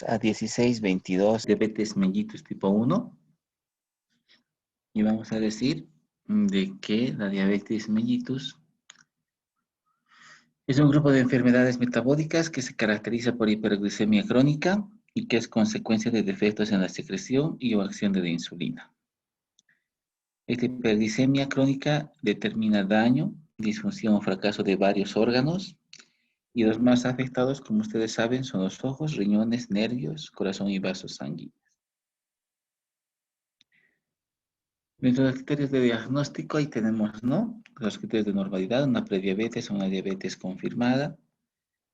A 1622, diabetes mellitus tipo 1, y vamos a decir de que la diabetes mellitus es un grupo de enfermedades metabólicas que se caracteriza por hiperglicemia crónica y que es consecuencia de defectos en la secreción y o acción de la insulina. Esta hiperglicemia crónica determina daño, disfunción o fracaso de varios órganos, y los más afectados, como ustedes saben, son los ojos, riñones, nervios, corazón y vasos sanguíneos. Dentro de los criterios de diagnóstico, ahí tenemos, ¿no? Los criterios de normalidad, una prediabetes o una diabetes confirmada.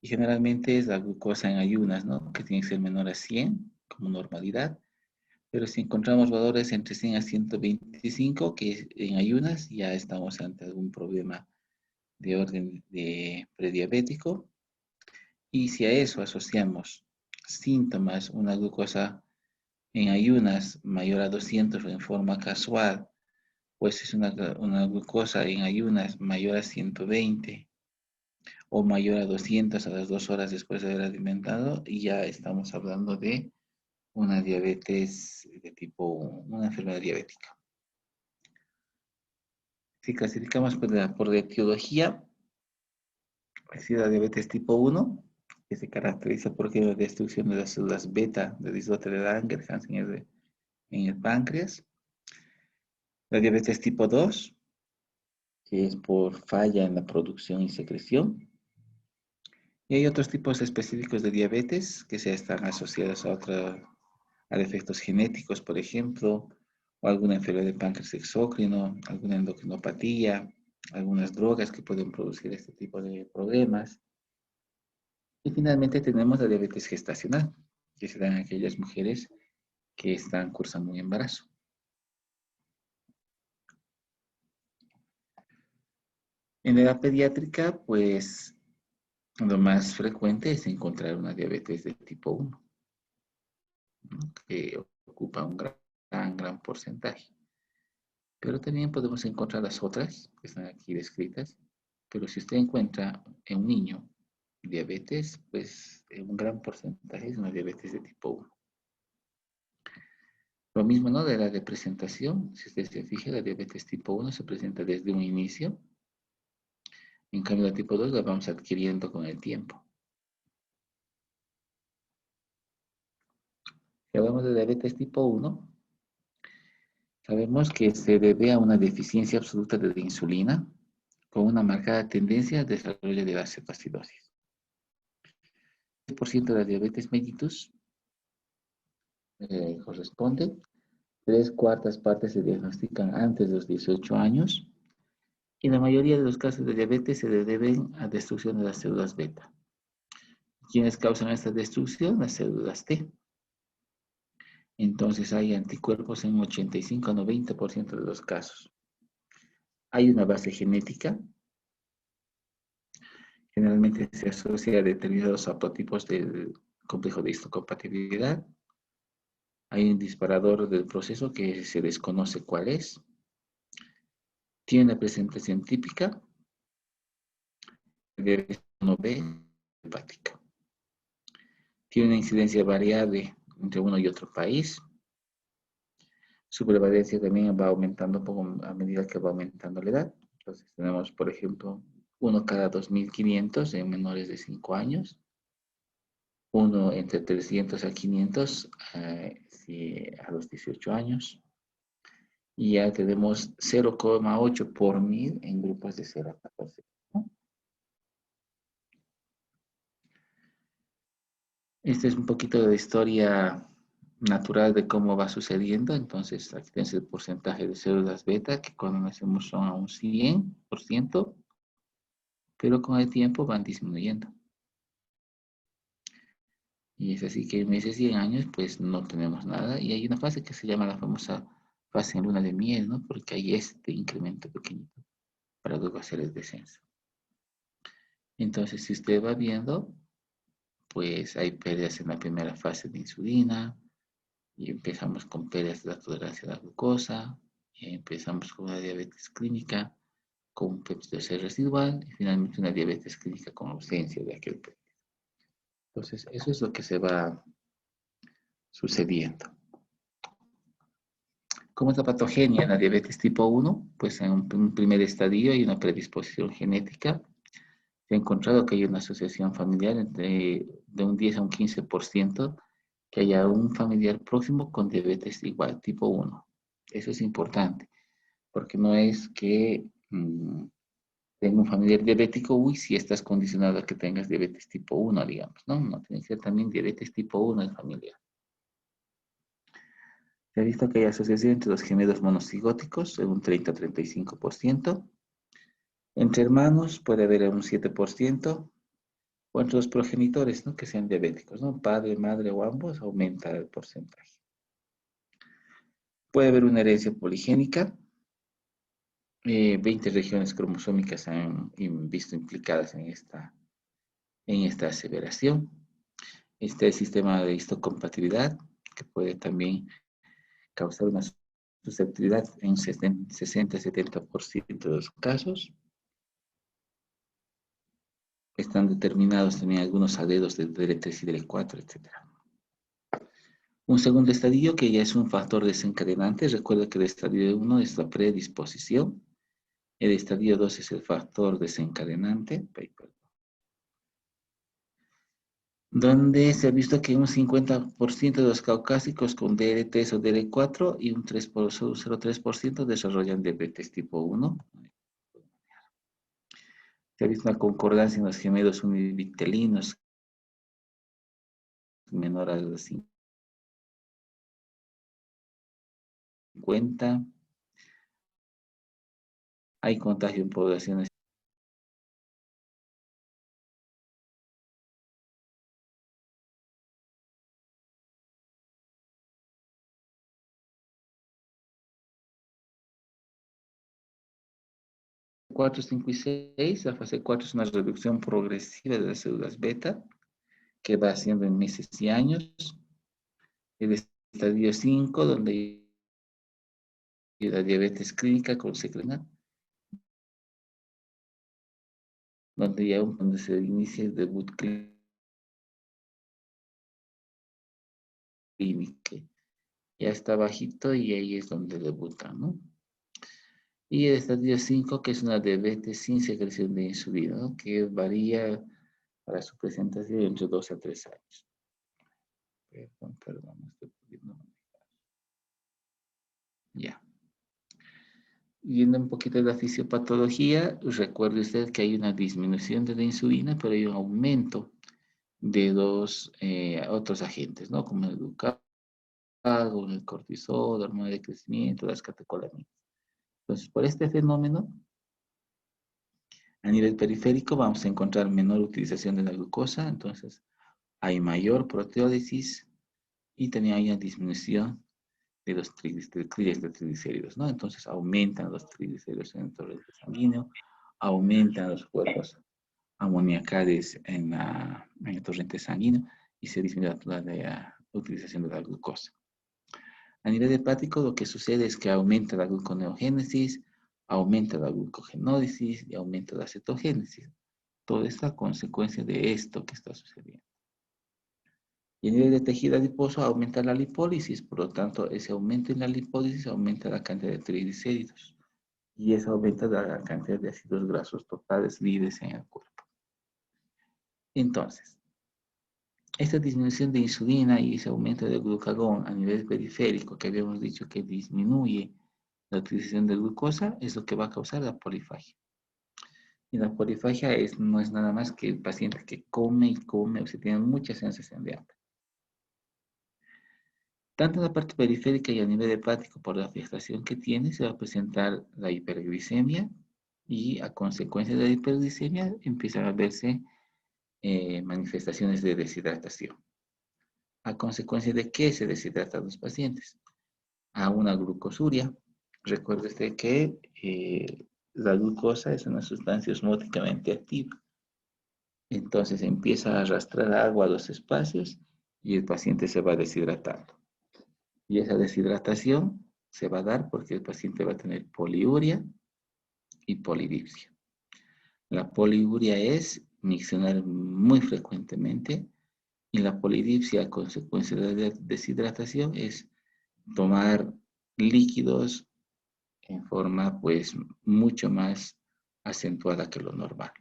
Y generalmente es la glucosa en ayunas, ¿no? Que tiene que ser menor a 100 como normalidad. Pero si encontramos valores entre 100 a 125, que en ayunas ya estamos ante algún problema de orden de prediabético. Y si a eso asociamos síntomas, una glucosa en ayunas mayor a 200 en forma casual, pues es una glucosa en ayunas mayor a 120 o mayor a 200 a las 2 horas después de haber alimentado, y ya estamos hablando de una diabetes de tipo 1, una enfermedad diabética. Si clasificamos por la etiología, es la diabetes tipo 1, que se caracteriza por la destrucción de las células beta del islote de Langerhans en el páncreas. La diabetes tipo 2, que es por falla en la producción y secreción. Y hay otros tipos específicos de diabetes que se están asociados a defectos genéticos, por ejemplo, o alguna enfermedad de páncreas exócrino, alguna endocrinopatía, algunas drogas que pueden producir este tipo de problemas. Y finalmente tenemos la diabetes gestacional, que se da en aquellas mujeres que están cursando un embarazo. En la edad pediátrica, pues lo más frecuente es encontrar una diabetes de tipo 1, ¿no? Que ocupa un gran porcentaje. Pero también podemos encontrar las otras que están aquí descritas. Pero si usted encuentra en un niño diabetes, pues en un gran porcentaje es una diabetes de tipo 1. Lo mismo, ¿no? De la de presentación. Si usted se fija, la diabetes tipo 1 se presenta desde un inicio. En cambio, la tipo 2 la vamos adquiriendo con el tiempo. Si hablamos de diabetes tipo 1, sabemos que se debe a una deficiencia absoluta de la insulina con una marcada tendencia al desarrollo de la cetoacidosis. El 10% de la diabetes mellitus corresponde. 3/4 partes se diagnostican antes de los 18 años y la mayoría de los casos de diabetes se deben a destrucción de las células beta. ¿Quiénes causan esta destrucción? Las células T. Entonces hay anticuerpos en 85 a 90% de los casos. Hay una base genética. Generalmente se asocia a determinados haplotipos del complejo de histocompatibilidad. Hay un disparador del proceso que se desconoce cuál es. Tiene una presentación típica de 1B hepática. Tiene una incidencia variable entre uno y otro país. Su prevalencia también va aumentando a medida que va aumentando la edad. Entonces tenemos, por ejemplo, 1 cada 2.500 en menores de 5 años. 1 entre 300 a 500 a los 18 años. Y ya tenemos 0,8 por 1000 en grupos de 0 a 14. ¿No? Este es un poquito de la historia natural de cómo va sucediendo. Entonces, aquí tienes el porcentaje de células beta, que cuando nacemos son a un 100%, pero con el tiempo van disminuyendo. Y es así que en meses 100 años, pues no tenemos nada. Y hay una fase que se llama la famosa fase en luna de miel, ¿no? Porque hay este incremento pequeñito para luego hacer el descenso. Entonces, si usted va viendo, pues hay pérdidas en la primera fase de insulina, y empezamos con pérdidas de la tolerancia a la glucosa, y empezamos con una diabetes clínica con un péptido C residual, y finalmente una diabetes clínica con ausencia de aquel péptido. Entonces, eso es lo que se va sucediendo. ¿Cómo es la patogenia en la diabetes tipo 1? Pues en un primer estadio hay una predisposición genética. Se ha encontrado que hay una asociación familiar de un 10 a un 15% que haya un familiar próximo con diabetes igual, tipo 1. Eso es importante, porque no es que tenga un familiar diabético, uy, si estás condicionado a que tengas diabetes tipo 1, digamos, ¿no? No, tiene que ser también diabetes tipo 1 en familiar. Se ha visto que hay asociación entre los gemelos monocigóticos en un 30-35%. Entre hermanos puede haber un 7%. O entre los progenitores, ¿no? Que sean diabéticos, ¿no? Padre, madre o ambos, aumenta el porcentaje. Puede haber una herencia poligénica. 20 regiones cromosómicas se han visto implicadas en esta aseveración. Este es el sistema de histocompatibilidad, que puede también causar una susceptibilidad en 60-70% de los casos. Están determinados también algunos alelos del DL3 y DL4, etc. Un segundo estadio que ya es un factor desencadenante. Recuerda que el estadio 1 es la predisposición. El estadio 2 es el factor desencadenante. Donde se ha visto que un 50% de los caucásicos con DL3 o DL4 y un 0,3% desarrollan diabetes tipo 1. Se ha visto una concordancia en los gemelos univitelinos menor a los 50. Hay contagio en poblaciones 4, 5 y 6. La fase 4 es una reducción progresiva de las células beta que va haciendo en meses y años. El estadio 5, donde hay la diabetes clínica con secrena, donde se inicia el debut clínico. Ya está bajito y ahí es donde debuta, ¿no? Y el estadio 5, que es una diabetes sin secreción de insulina, ¿no? Que varía para su presentación entre 2 a 3 años. Perdón, no estoy pudiendo manejar. Ya. Viendo un poquito de la fisiopatología, recuerde usted que hay una disminución de la insulina, pero hay un aumento de dos otros agentes, ¿no? Como el glucagón, el cortisol, la hormona de crecimiento, las catecolaminas. Entonces, por este fenómeno, a nivel periférico vamos a encontrar menor utilización de la glucosa, entonces hay mayor proteólisis y también hay una disminución de los triglicéridos, ¿no? Entonces aumentan los triglicéridos en el torrente sanguíneo, aumentan los cuerpos amoniacales en el torrente sanguíneo y se disminuye la utilización de la glucosa. A nivel hepático lo que sucede es que aumenta la gluconeogénesis, aumenta la glucogenólisis y aumenta la cetogénesis. Todo esto a consecuencia de esto que está sucediendo. Y a nivel de tejido adiposo aumenta la lipólisis, por lo tanto, ese aumento en la lipólisis aumenta la cantidad de triglicéridos y eso aumenta la cantidad de ácidos grasos totales libres en el cuerpo. Entonces, esta disminución de insulina y ese aumento de glucagón a nivel periférico, que habíamos dicho que disminuye la utilización de glucosa, es lo que va a causar la polifagia. Y la polifagia no es nada más que el paciente que come y come, o sea, tiene mucha sensación de hambre. Tanto en la parte periférica y a nivel hepático, por la afectación que tiene, se va a presentar la hiperglicemia y a consecuencia de la hiperglicemia empiezan a verse manifestaciones de deshidratación. ¿A consecuencia de qué se deshidratan los pacientes? A una glucosuria. Recuerde usted que la glucosa es una sustancia osmóticamente activa. Entonces empieza a arrastrar agua a los espacios y el paciente se va deshidratando. Y esa deshidratación se va a dar porque el paciente va a tener poliuria y polidipsia. La poliuria es miccionar muy frecuentemente Y la polidipsia, a consecuencia de la deshidratación, es tomar líquidos en forma pues mucho más acentuada que lo normal.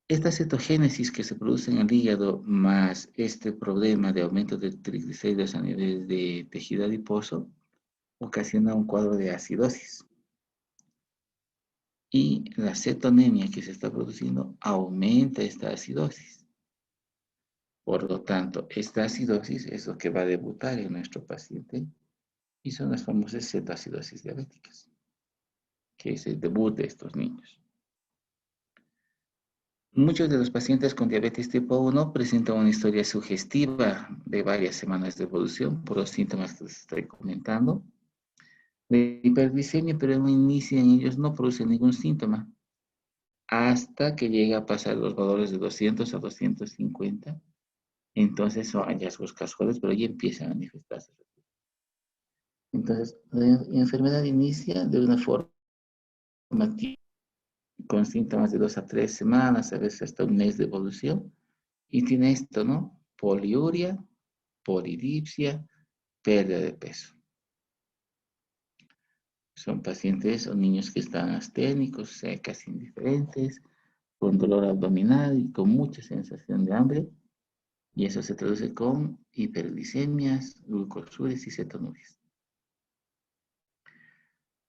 Esta cetogénesis que se produce en el hígado más este problema de aumento de triglicéridos a nivel de tejido adiposo ocasiona un cuadro de acidosis. Y la cetonemia que se está produciendo aumenta esta acidosis. Por lo tanto, esta acidosis es lo que va a debutar en nuestro paciente y son las famosas cetoacidosis diabéticas, que es el debut de estos niños. Muchos de los pacientes con diabetes tipo 1 presentan una historia sugestiva de varias semanas de evolución por los síntomas que les estoy comentando. De hiperglicemia, pero en un inicio en ellos no produce ningún síntoma hasta que llega a pasar los valores de 200 a 250. Entonces son hallazgos casuales, pero ya empiezan a manifestarse. Entonces, la enfermedad inicia de una forma con síntomas de 2 a 3 semanas, a veces hasta un mes de evolución, y tiene esto, ¿no? Poliuria, polidipsia, pérdida de peso. Son pacientes o niños que están asténicos, casi indiferentes, con dolor abdominal y con mucha sensación de hambre, y eso se traduce con hiperglicemias, glucosurias y cetonurias.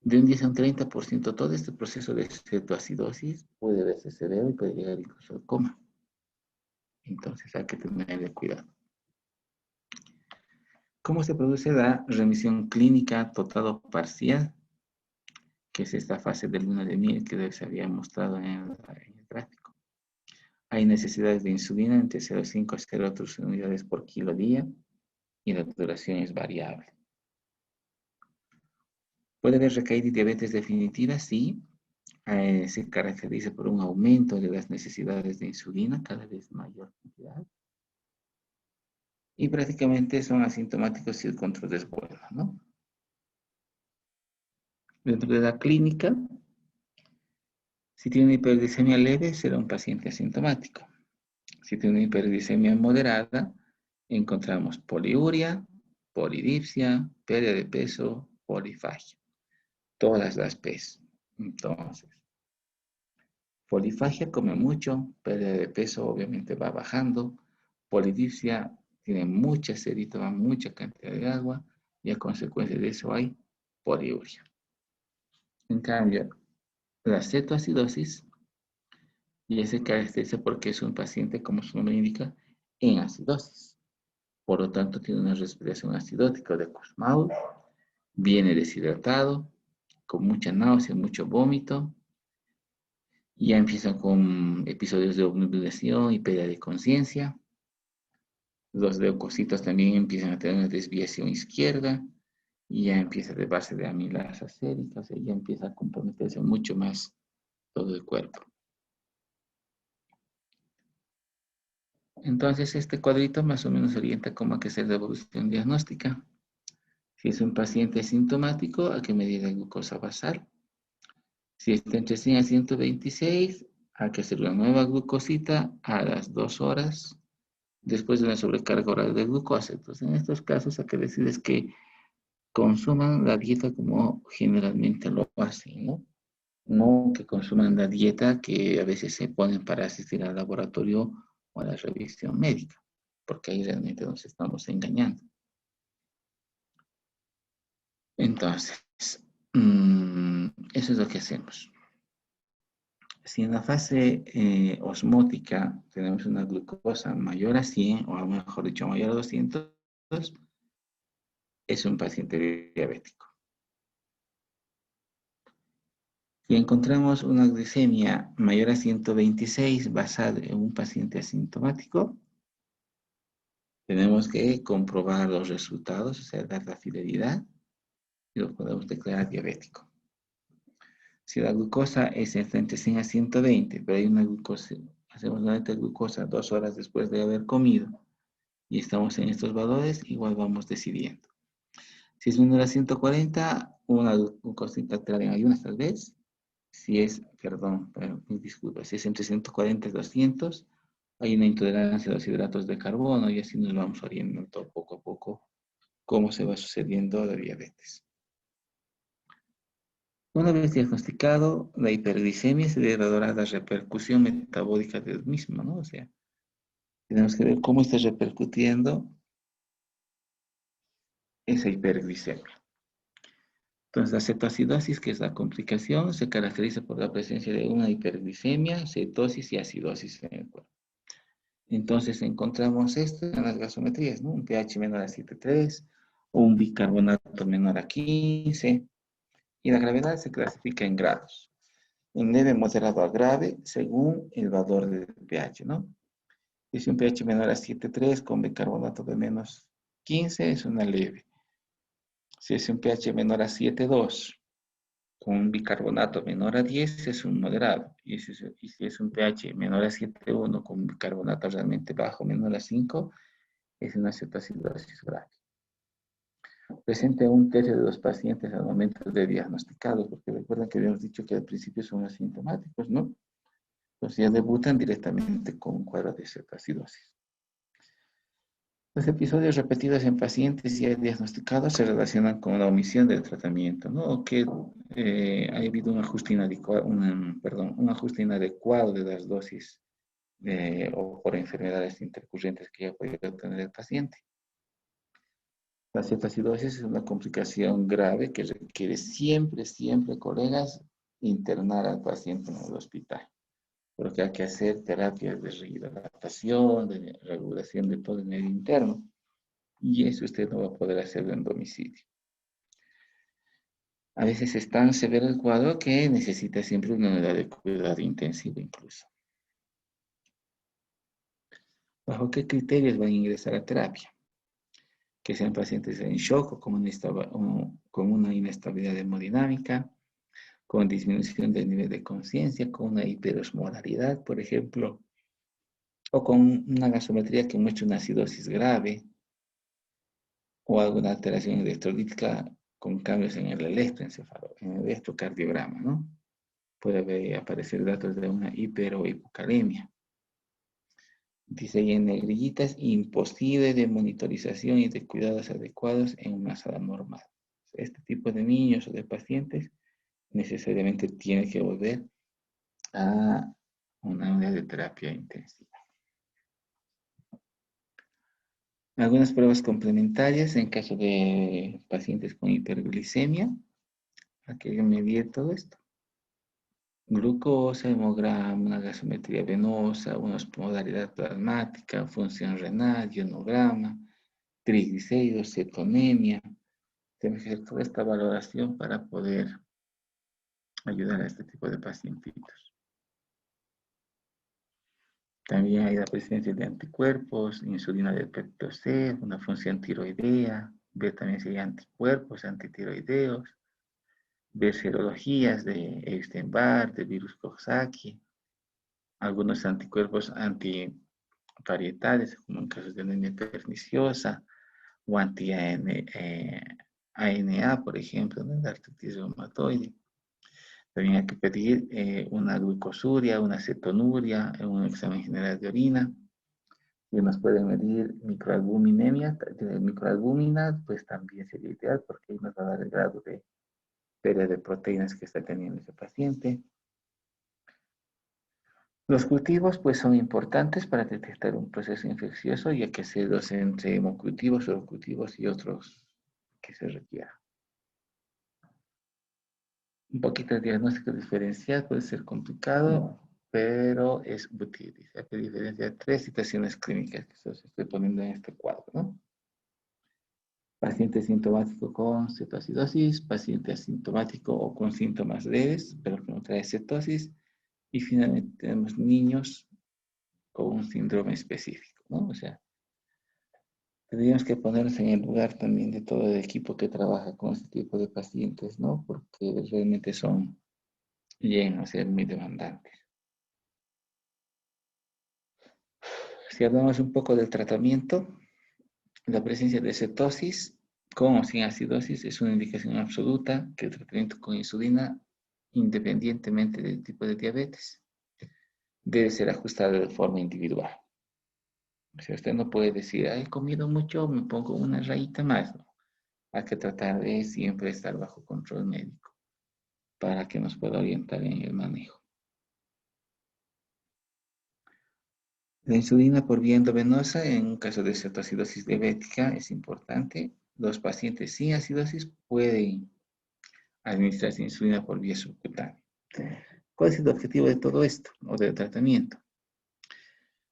De un 10 a un 30% todo este proceso de cetoacidosis puede verse severo y puede llegar incluso al coma. Entonces hay que tener cuidado. ¿Cómo se produce la remisión clínica total o parcial? Que es esta fase de luna de miel que se había mostrado en el gráfico. Hay necesidades de insulina entre 0,5 a 0,3 unidades por kilo día y la duración es variable. ¿Puede haber recaída y diabetes definitiva? Sí. Se caracteriza por un aumento de las necesidades de insulina, cada vez mayor cantidad. Y prácticamente son asintomáticos si el control es bueno, ¿no? Dentro de la clínica, si tiene hiperglicemia leve, será un paciente asintomático. Si tiene una hiperglicemia moderada, encontramos poliuria, polidipsia, pérdida de peso, polifagia. Todas las P's. Entonces, polifagia come mucho, pérdida de peso obviamente va bajando, polidipsia tiene mucha sed, toma mucha cantidad de agua y a consecuencia de eso hay poliuria. En cambio, la cetoacidosis y se caracteriza porque es un paciente, como su nombre indica, en acidosis. Por lo tanto, tiene una respiración acidótica de Kussmaul, viene deshidratado, con mucha náusea, mucho vómito, y ya empiezan con episodios de obnubilación y pérdida de conciencia. Los leucocitos también empiezan a tener una desviación izquierda, y ya empieza a elevarse de amilasa sérica, o sea, ya empieza a comprometerse mucho más todo el cuerpo. Entonces, este cuadrito más o menos orienta cómo hay que hacer la evolución diagnóstica. Si es un paciente sintomático, hay que medir la glucosa basal. Si está entre 100 a 126, hay que hacer una nueva glucosita a las 2 horas después de una sobrecarga oral de glucosa. Entonces, en estos casos hay que decirles que consuman la dieta como generalmente lo hacen, ¿no? No que consuman la dieta que a veces se ponen para asistir al laboratorio o a la revisión médica, porque ahí realmente nos estamos engañando. Entonces, eso es lo que hacemos. Si en la fase osmótica tenemos una glucosa mayor a 100, o mejor dicho, mayor a 200, es un paciente diabético. Si encontramos una glicemia mayor a 126 basada en un paciente asintomático, tenemos que comprobar los resultados, o sea, dar la fidelidad, y lo podemos declarar diabético. Si la glucosa es entre 100 a 120, pero hay una glucosa, hacemos una alta glucosa 2 horas después de haber comido, y estamos en estos valores, igual vamos decidiendo. Si es menor a 140, una glucosita en ayunas tal vez. Si es, perdón, mis disculpas, si es entre 140 y 200, hay una intolerancia a los hidratos de carbono y así nos vamos orientando poco a poco cómo se va sucediendo la diabetes. Una vez diagnosticado, la hiperglicemia se debe valorar la repercusión metabólica del mismo, ¿no? O sea, tenemos que ver cómo está repercutiendo esa hiperglicemia. Entonces, la cetoacidosis, que es la complicación, se caracteriza por la presencia de una hiperglicemia, cetosis y acidosis en el cuerpo. Entonces, encontramos esto en las gasometrías, ¿no? Un pH menor a 7,3 o un bicarbonato menor a 15. Y la gravedad se clasifica en grados. En leve, moderado a grave, según el valor del pH, ¿no? Si es un pH menor a 7,3 con bicarbonato de menos 15, es una leve. Si es un pH menor a 7,2 con un bicarbonato menor a 10, es un moderado. Y si es un pH menor a 7,1 con un bicarbonato realmente bajo, menor a 5, es una cetoacidosis grave. Presente un tercio de los pacientes al momento de diagnosticados, porque recuerden que habíamos dicho que al principio son asintomáticos, ¿no? Entonces ya debutan directamente con un cuadro de cetoacidosis. Los episodios repetidos en pacientes ya diagnosticados se relacionan con la omisión del tratamiento, ¿no? O que ha habido un ajuste inadecuado de las dosis o por enfermedades intercurrentes que ya puede tener el paciente. La cetoacidosis es una complicación grave que requiere siempre, colegas, internar al paciente en el hospital. Porque hay que hacer terapias de rehidratación, de regulación de todo el medio interno. Y eso usted no va a poder hacerlo en domicilio. A veces es tan severo el cuadro que necesita siempre una unidad de cuidado intensivo incluso. ¿Bajo qué criterios van a ingresar a terapia? Que sean pacientes en shock o con una inestabilidad hemodinámica, con disminución del nivel de conciencia, con una hiperosmolaridad, por ejemplo, o con una gasometría que muestre una acidosis grave, o alguna alteración electrolítica con cambios en el en el electrocardiograma, ¿no? Puede aparecer datos de una hiper o hipocalemia. Dice ahí en negrillitas, imposible de monitorización y de cuidados adecuados en una sala normal. Este tipo de niños o de pacientes necesariamente tiene que volver a una unidad de terapia intensiva. Algunas pruebas complementarias en caso de pacientes con hiperglicemia. Hay que medir todo esto. Glucosa, hemograma, una gasometría venosa, una osmolaridad plasmática, función renal, ionograma, triglicéridos, cetonemia. Tenemos que hacer toda esta valoración para poder ayudar a este tipo de pacientitos. También hay la presencia de anticuerpos, insulina del pepto C, una función tiroidea, ver también si hay anticuerpos antitiroideos, ver serologías de Epstein-Barr, de virus Coxsackie, algunos anticuerpos antivarietales, como en casos de anemia perniciosa, o anti-ANA, por ejemplo, en la artritis reumatoide. También hay que pedir una glucosuria, una cetonuria, un examen general de orina. Si nos pueden medir microalbuminemia, microalbúmina, pues también sería ideal porque ahí nos va a dar el grado de pérdida de proteínas que está teniendo ese paciente. Los cultivos pues son importantes para detectar un proceso infeccioso, ya que se los entre hemocultivos, orocultivos y otros que se requiera. Un poquito de diagnóstico diferencial puede ser complicado, pero es útil. Hay que diferenciar tres situaciones clínicas que se estoy poniendo en este cuadro, ¿no? Paciente sintomático con cetoacidosis, paciente asintomático o con síntomas leves, pero que no trae cetosis, y finalmente tenemos niños con un síndrome específico, ¿no? O sea, tendríamos que ponernos en el lugar también de todo el equipo que trabaja con este tipo de pacientes, ¿no? Porque realmente llegan a ser muy demandantes. Si hablamos un poco del tratamiento, la presencia de cetosis con o sin acidosis es una indicación absoluta que el tratamiento con insulina, independientemente del tipo de diabetes, debe ser ajustado de forma individual. Si usted no puede decir, he comido mucho, me pongo una rayita más, ¿no? Hay que tratar de siempre estar bajo control médico para que nos pueda orientar en el manejo. La insulina por vía endovenosa, en un caso de cetoacidosis diabética, es importante. Los pacientes sin acidosis pueden administrarse insulina por vía subcutánea. ¿Cuál es el objetivo de todo esto o del tratamiento?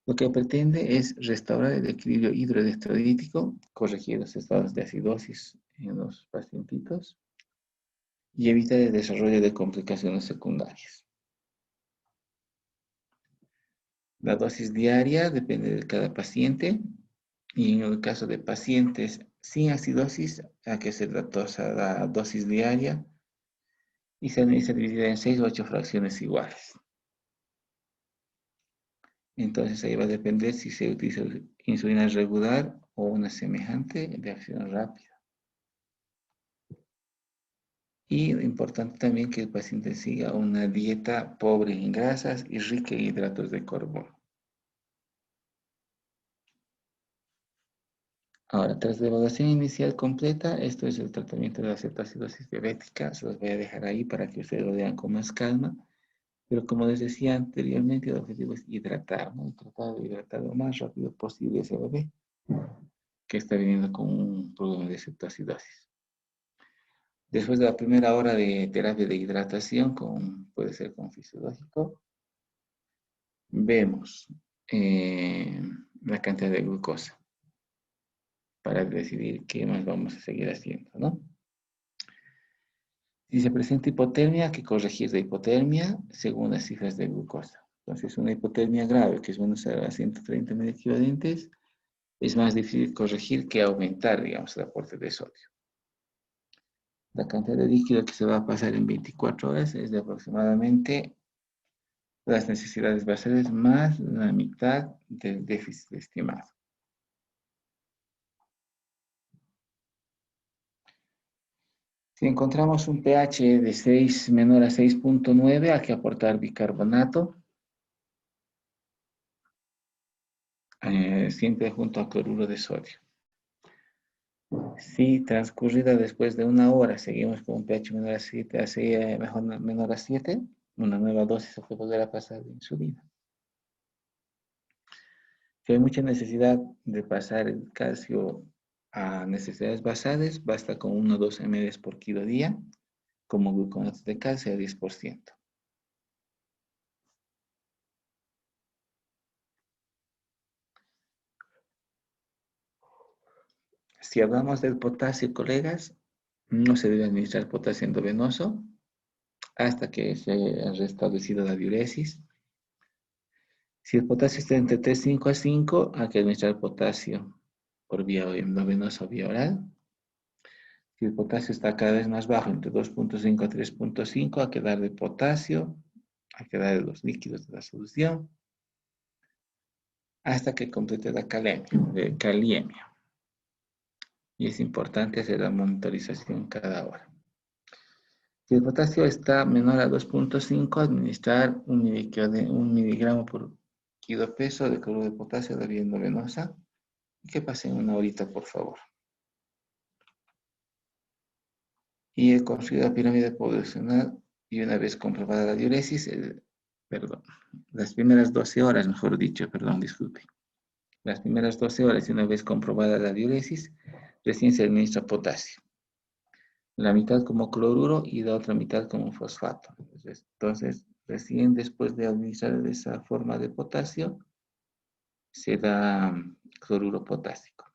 Lo que pretende es restaurar el equilibrio hidroelectrolítico, corregir los estados de acidosis en los pacientitos y evitar el desarrollo de complicaciones secundarias. La dosis diaria depende de cada paciente y en el caso de pacientes sin acidosis hay que hacer la dosis diaria y se administra dividida en 6 o 8 fracciones iguales. Entonces ahí va a depender si se utiliza insulina regular o una semejante de acción rápida. Y importante también que el paciente siga una dieta pobre en grasas y rica en hidratos de carbono. Ahora, tras la evaluación inicial completa, esto es el tratamiento de la cetoacidosis diabética. Se los voy a dejar ahí para que ustedes lo vean con más calma. Pero como les decía anteriormente, el objetivo es hidratar, ¿no? Y tratar de hidratar lo más rápido posible ese bebé que está viniendo con un problema de cetoacidosis. Después de la primera hora de terapia de hidratación, puede ser con fisiológico, vemos la cantidad de glucosa para decidir qué más vamos a seguir haciendo, ¿no? Si se presenta hipotermia, hay que corregir la hipotermia según las cifras de glucosa. Entonces, una hipotermia grave, que es menos a 130 mil equivalentes, es más difícil corregir que aumentar, digamos, el aporte de sodio. La cantidad de líquido que se va a pasar en 24 horas es de aproximadamente las necesidades basales más la mitad del déficit estimado. Si encontramos un pH de 6 menor a 6.9, hay que aportar bicarbonato, siempre junto a cloruro de sodio. Si transcurrida después de una hora seguimos con un pH menor a 7, menor a 7, una nueva dosis se puede volver a pasar de insulina. Si hay mucha necesidad de pasar el calcio a necesidades basales, basta con 1 o 2 ml por kilo día, como gluconato de calcio a 10%. Si hablamos del potasio, colegas, no se debe administrar potasio endovenoso hasta que se haya restablecido la diuresis. Si el potasio está entre 3,5 a 5, hay que administrar potasio por vía endovenosa o vía oral. Si el potasio está cada vez más bajo, entre 2,5 a 3,5, hay que darle potasio, hay que darle los líquidos de la solución, hasta que complete la caliemia. Y es importante hacer la monitorización cada hora. Si el potasio está menor a 2,5, administrar un miligramo por kilo peso de cloruro de potasio de vía endovenosa. Y que pasen una horita, por favor. Y el construir la pirámide poblacional, y una vez comprobada la diuresis, las primeras 12 horas, mejor dicho, perdón, disculpe. Las primeras 12 horas, y una vez comprobada la diuresis, recién se administra potasio. La mitad como cloruro y la otra mitad como fosfato. Entonces, recién después de administrar esa forma de potasio, se da cloruro potásico.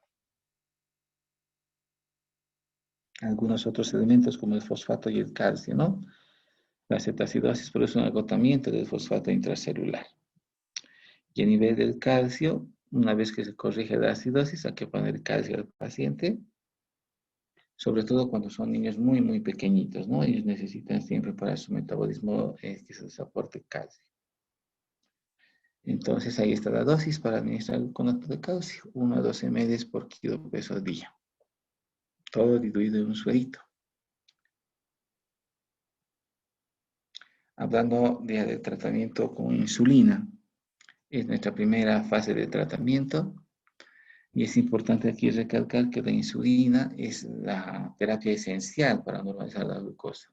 Algunos otros elementos como el fosfato y el calcio, ¿no? La cetoacidosis produce un agotamiento del fosfato intracelular. Y a nivel del calcio, una vez que se corrige la acidosis, hay que poner calcio al paciente, sobre todo cuando son niños muy, muy pequeñitos, ¿no? Ellos necesitan siempre para su metabolismo que se les aporte calcio. Entonces ahí está la dosis para administrar el conato de calcio, 1 a 12 ml por kilo peso al día. Todo diluido en un suerito. Hablando de tratamiento con insulina, es nuestra primera fase de tratamiento. Y es importante aquí recalcar que la insulina es la terapia esencial para normalizar la glucosa.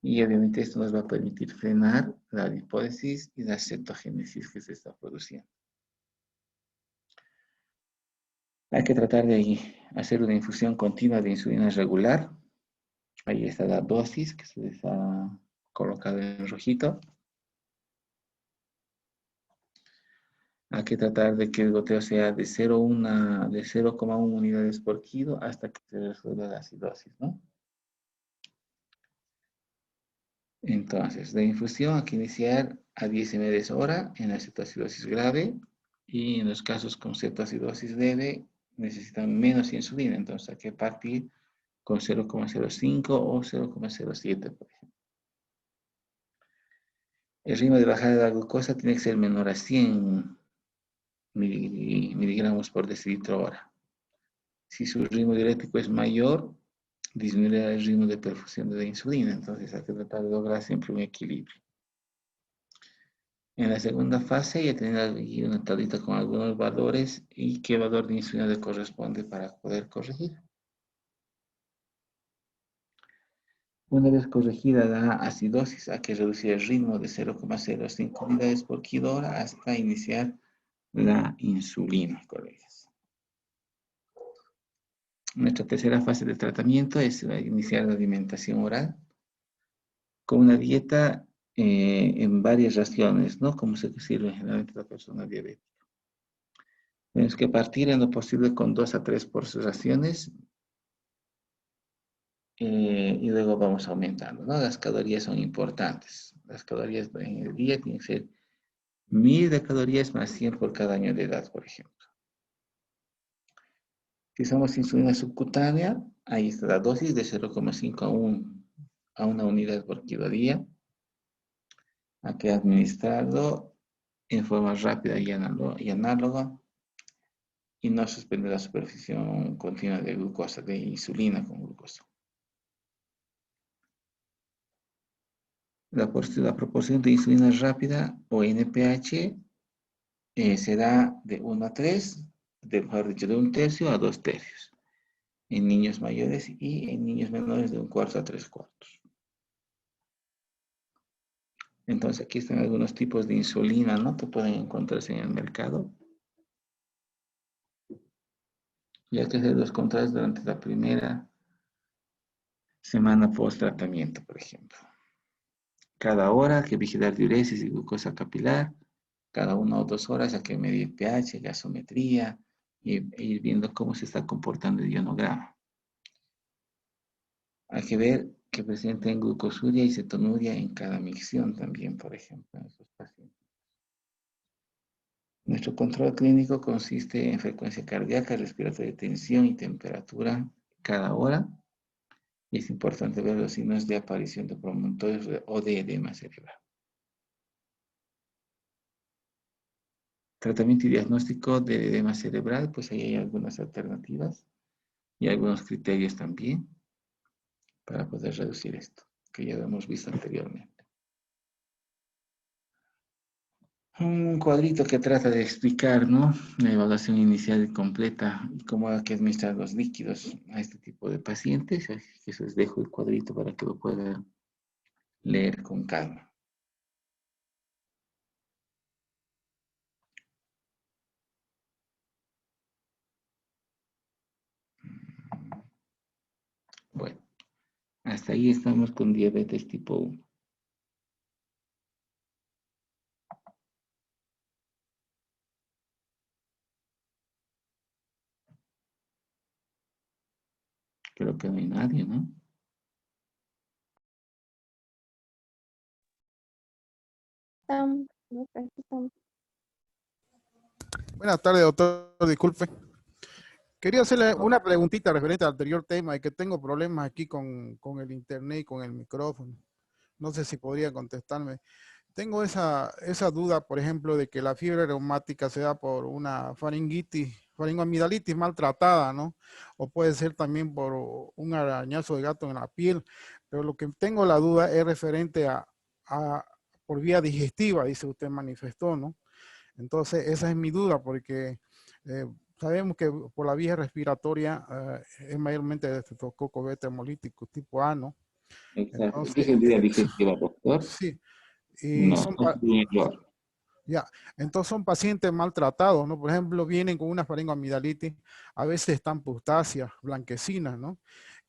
Y obviamente esto nos va a permitir frenar la lipólisis y la cetogénesis que se está produciendo. Hay que tratar de hacer una infusión continua de insulina regular. Ahí está la dosis que se les ha colocado en rojito. Hay que tratar de que el goteo sea de 0,1 unidades por kilo hasta que se resuelva la acidosis, ¿no? Entonces, la infusión hay que iniciar a 10 ml hora en la cetoacidosis grave y en los casos con cetoacidosis leve necesitan menos insulina, entonces hay que partir con 0,05 o 0,07, por ejemplo. El ritmo de bajada de la glucosa tiene que ser menor a 100 miligramos por decilitro hora. Si su ritmo diurético es mayor, disminuirá el ritmo de perfusión de la insulina, entonces hay que tratar de lograr siempre un equilibrio. En la segunda fase ya tener aquí una tablita con algunos valores y qué valor de insulina le corresponde para poder corregir. Una vez corregida la acidosis, hay que reducir el ritmo de 0,05 unidades por kilo hora hasta iniciar la insulina, colegas. Nuestra tercera fase de tratamiento es iniciar la alimentación oral con una dieta en varias raciones, ¿no? Como se sirve generalmente a la persona diabética. Tenemos que partir en lo posible con 2 a 3 raciones y luego vamos aumentando, ¿no? Las calorías son importantes. Las calorías en el día tienen que ser 1000 de calorías más 100 por cada año de edad, por ejemplo. Si usamos insulina subcutánea, ahí está la dosis de 0,5 a 1 unidad por kilo día. Hay que administrarlo en forma rápida y análoga y no suspender la superposición continua de glucosa, de insulina con glucosa. La proporción de insulina rápida o NPH será de 1 a 3, mejor dicho, de 1/3 a 2/3 en niños mayores y en niños menores de 1/4 a 3/4. Entonces aquí están algunos tipos de insulina, ¿no? Que pueden encontrarse en el mercado. Y hay que hacer los controles durante la primera semana post tratamiento, por ejemplo. Cada hora hay que vigilar diuresis y glucosa capilar. Cada 1 o 2 horas hay que medir pH, gasometría e ir viendo cómo se está comportando el ionograma. Hay que ver que presenten glucosuria y cetonuria en cada micción también, por ejemplo, en esos pacientes. Nuestro control clínico consiste en frecuencia cardíaca, respiratoria, tensión y temperatura cada hora. Y es importante ver los signos de aparición de promontorios o de edema cerebral. Tratamiento y diagnóstico de edema cerebral, pues ahí hay algunas alternativas y algunos criterios también para poder reducir esto, que ya lo hemos visto anteriormente. Un cuadrito que trata de explicar, ¿no? La evaluación inicial y completa y cómo hay que administrar los líquidos a este tipo de pacientes. Así que les dejo el cuadrito para que lo puedan leer con calma. Bueno, hasta ahí estamos con diabetes tipo 1. Creo que no hay nadie, ¿no? Buenas tardes, doctor. Disculpe. Quería hacerle una preguntita referente al anterior tema y que tengo problemas aquí con el internet y con el micrófono. No sé si podría contestarme. Tengo esa duda, por ejemplo, de que la fiebre reumática se da por una faringoamidalitis maltratada, ¿no? O puede ser también por un arañazo de gato en la piel. Pero lo que tengo la duda es referente a por vía digestiva, dice usted, manifestó, ¿no? Entonces, esa es mi duda, porque sabemos que por la vía respiratoria es mayormente de estreptococo beta hemolítico tipo A, ¿no? Exacto. ¿Qué Entonces, es el día digestiva, doctor? sí, y No, son, es un error. ya, entonces son pacientes maltratados, ¿no? Por ejemplo, vienen con una faringoamidalitis, a veces están pustacias, blanquecinas, ¿no?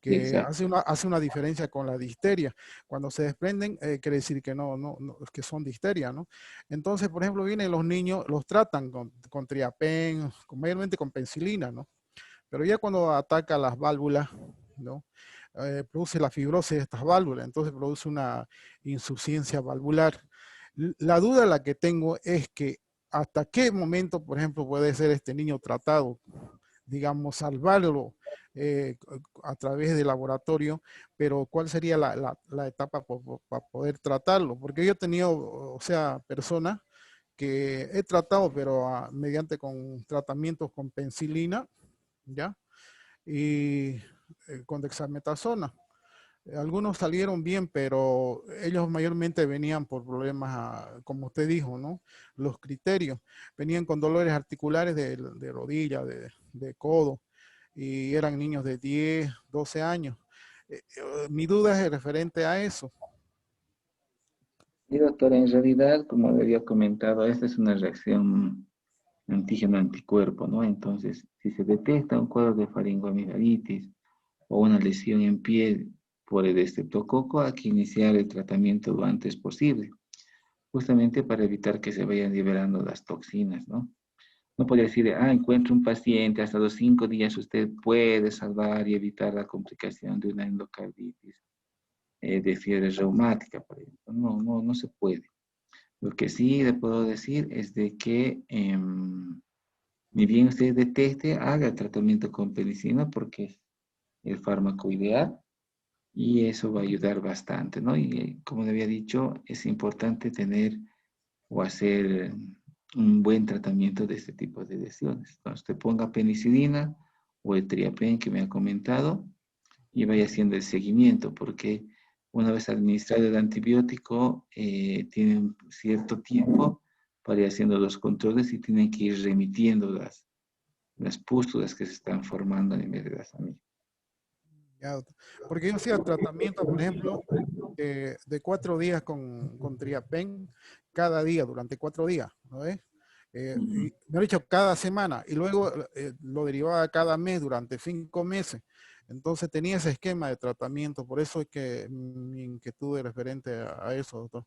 Que Exacto. hace una diferencia con la difteria. Cuando se desprenden, quiere decir que no, que son difteria, ¿no? Entonces, por ejemplo, vienen los niños, los tratan con triapen, mayormente con penicilina, ¿no? Pero ya cuando ataca las válvulas, ¿no? Produce la fibrosis de estas válvulas, entonces produce una insuficiencia valvular. La duda la que tengo es que hasta qué momento, por ejemplo, puede ser este niño tratado, digamos, salvarlo a través del laboratorio, pero cuál sería la etapa para poder tratarlo, porque yo he tenido, o sea, personas que he tratado, pero mediante con tratamientos con penicilina, ¿ya? Y con dexametasona. Algunos salieron bien, pero ellos mayormente venían por problemas, como usted dijo, ¿no? Los criterios. Venían con dolores articulares de rodilla, de codo, y eran niños de 10, 12 años. Mi duda es referente a eso. Y doctora, en realidad, como le había comentado, esta es una reacción antígeno-anticuerpo, ¿no? Entonces, si se detecta un cuadro de faringoamigdalitis o una lesión en piel por el estreptococo, hay que iniciar el tratamiento lo antes posible, justamente para evitar que se vayan liberando las toxinas, ¿no? No podría decir, encuentro un paciente, hasta los 5 días usted puede salvar y evitar la complicación de una endocarditis, de fiebre reumática, por ejemplo. No se puede. Lo que sí le puedo decir es de que ni bien usted detecte, haga el tratamiento con penicilina porque es el fármaco ideal y eso va a ayudar bastante, ¿no? Y como le había dicho, es importante tener o hacer un buen tratamiento de este tipo de lesiones. Cuando usted ponga penicilina o el triapen que me ha comentado y vaya haciendo el seguimiento, porque una vez administrado el antibiótico, tiene un cierto tiempo para ir haciendo los controles y tienen que ir remitiendo las pústulas que se están formando a nivel de las amigas. Ya, porque yo hacía tratamiento, por ejemplo, de 4 días con triapen cada día, durante 4 días, ¿no ves? Y, me he dicho cada semana y luego lo derivaba cada mes durante 5 meses. Entonces tenía ese esquema de tratamiento, por eso es que mi inquietud es referente a eso, doctor.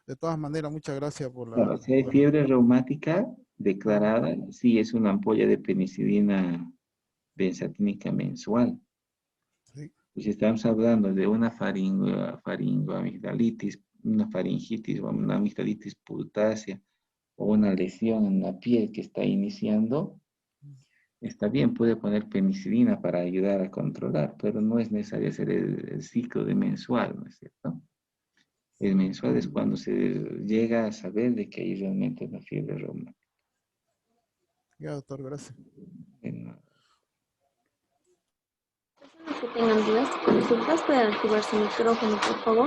De todas maneras, muchas gracias por Claro, si hay fiebre reumática Ujú. declarada, sí es una ampolla de penicilina benzatínica mensual. Sí, Y si estamos hablando de una faringoamigdalitis, una faringitis o una amigdalitis purutácea o una lesión en la piel que está iniciando, está bien, puede poner penicilina para ayudar a controlar, pero no es necesario hacer el ciclo de mensual, ¿no es cierto? El mensual es cuando se llega a saber de que hay realmente una fiebre reumática. ya, doctor, gracias. Bueno, Personas que tengan dudas o consultas pueden activar su micrófono, por favor.